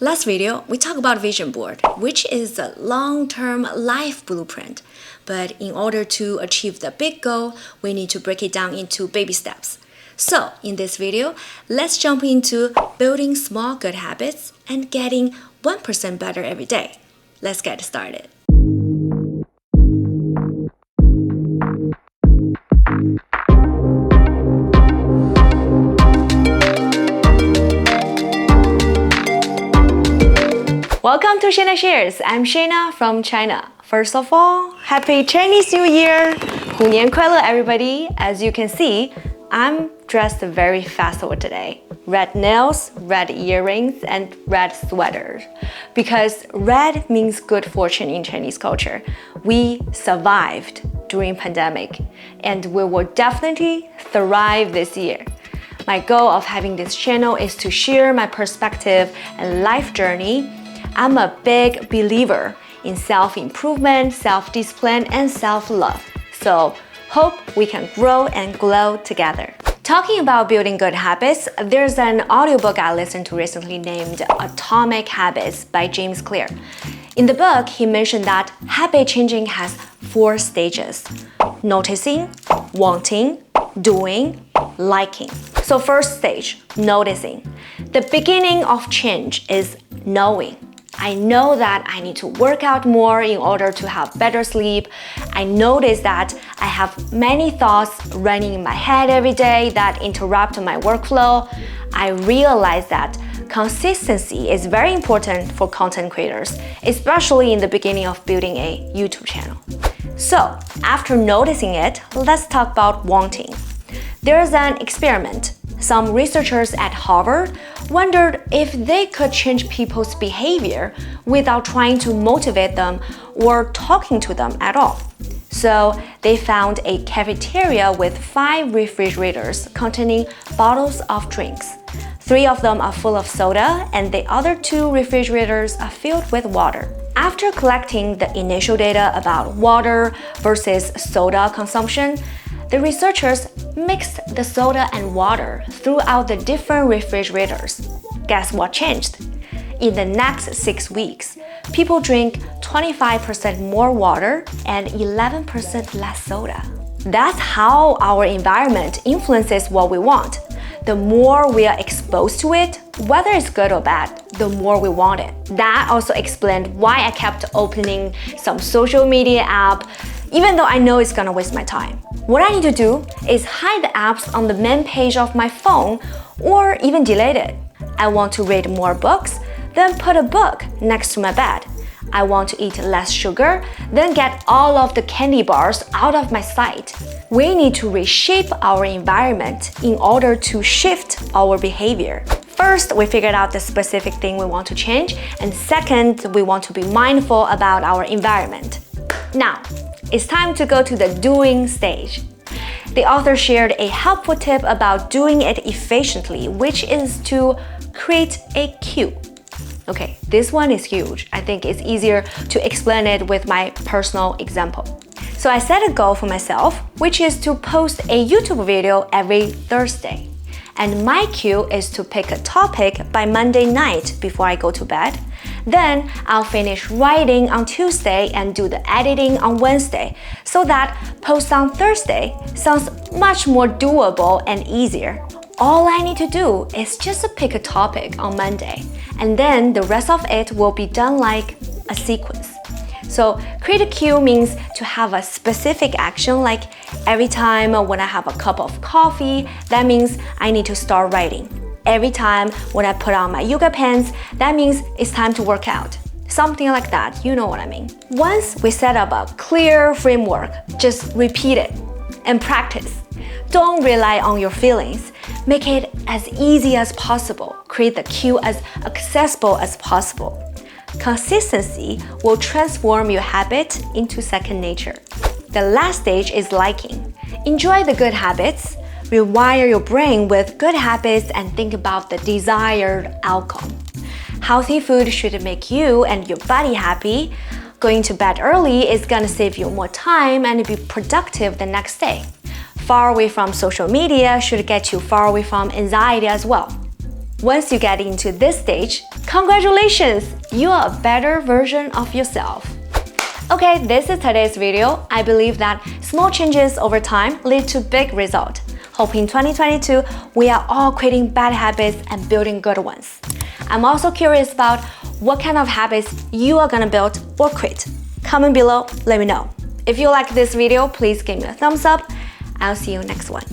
Last video, we talked about vision board, which is a long-term life blueprint. But in order to achieve the big goal, we need to break it down into baby steps. So in this video, let's jump into building small good habits and getting 1% better every day. Let's get started. Welcome to Shayna Shares. I'm Shayna from China. First of all, Happy Chinese New Year! 虎年快乐, everybody! As you can see, I'm dressed very festival today. Red nails, red earrings, and red sweater. Because red means good fortune in Chinese culture. We survived during pandemic, and we will definitely thrive this year. My goal of having this channel is to share my perspective and life journey. I'm a big believer in self-improvement, self-discipline, and self-love. So, hope we can grow and glow together. Talking about building good habits, there's an audiobook I listened to recently named Atomic Habits by James Clear. In the book, he mentioned that habit changing has 4 stages: noticing, wanting, doing, liking. So first stage, noticing. The beginning of change is knowing. I know that I need to work out more in order to have better sleep. I notice that I have many thoughts running in my head every day that interrupt my workflow. I realize that consistency is very important for content creators, especially in the beginning of building a YouTube channel. So, after noticing it, let's talk about wanting. There's an experiment. Some researchers at Harvard wondered if they could change people's behavior without trying to motivate them or talking to them at all. So they found a cafeteria with 5 refrigerators containing bottles of drinks. 3 of them are full of soda and the other 2 refrigerators are filled with water. After collecting the initial data about water versus soda consumption, the researchers mixed the soda and water throughout the different refrigerators. Guess what changed? In the next 6 weeks, people drink 25% more water and 11% less soda. That's how our environment influences what we want. The more we are exposed to it, whether it's good or bad, the more we want it. That also explained why I kept opening some social media app, even though I know it's gonna waste my time. What I need to do is hide the apps on the main page of my phone or even delete it. I want to read more books, then put a book next to my bed. I want to eat less sugar, then get all of the candy bars out of my sight. We need to reshape our environment in order to shift our behavior. First, we figured out the specific thing we want to change, and second, we want to be mindful about our environment. Now, it's time to go to the doing stage. The author shared a helpful tip about doing it efficiently, which is to create a queue. Okay, this one is huge. I think it's easier to explain it with my personal example. So I set a goal for myself, which is to post a YouTube video every Thursday. And my cue is to pick a topic by Monday night before I go to bed. Then I'll finish writing on Tuesday and do the editing on Wednesday, so that post on Thursday sounds much more doable and easier. All I need to do is just to pick a topic on Monday, and then the rest of it will be done like a sequence. So create a cue means to have a specific action, like every time when I have a cup of coffee, that means I need to start writing. Every time when I put on my yoga pants, that means it's time to work out. Something like that, you know what I mean. Once we set up a clear framework, just repeat it and practice. Don't rely on your feelings. Make it as easy as possible. Create the cue as accessible as possible. Consistency will transform your habit into second nature. The last stage is liking. Enjoy the good habits. Rewire your brain with good habits and think about the desired outcome. Healthy food should make you and your body happy. Going to bed early is gonna save you more time and be productive the next day. Far away from social media should get you far away from anxiety as well. Once you get into this stage, congratulations! You are a better version of yourself. Okay, this is today's video. I believe that small changes over time lead to big results. Hope in 2022, we are all quitting bad habits and building good ones. I'm also curious about what kind of habits you are gonna build or quit. Comment below, let me know. If you like this video, please give me a thumbs up. I'll see you next one.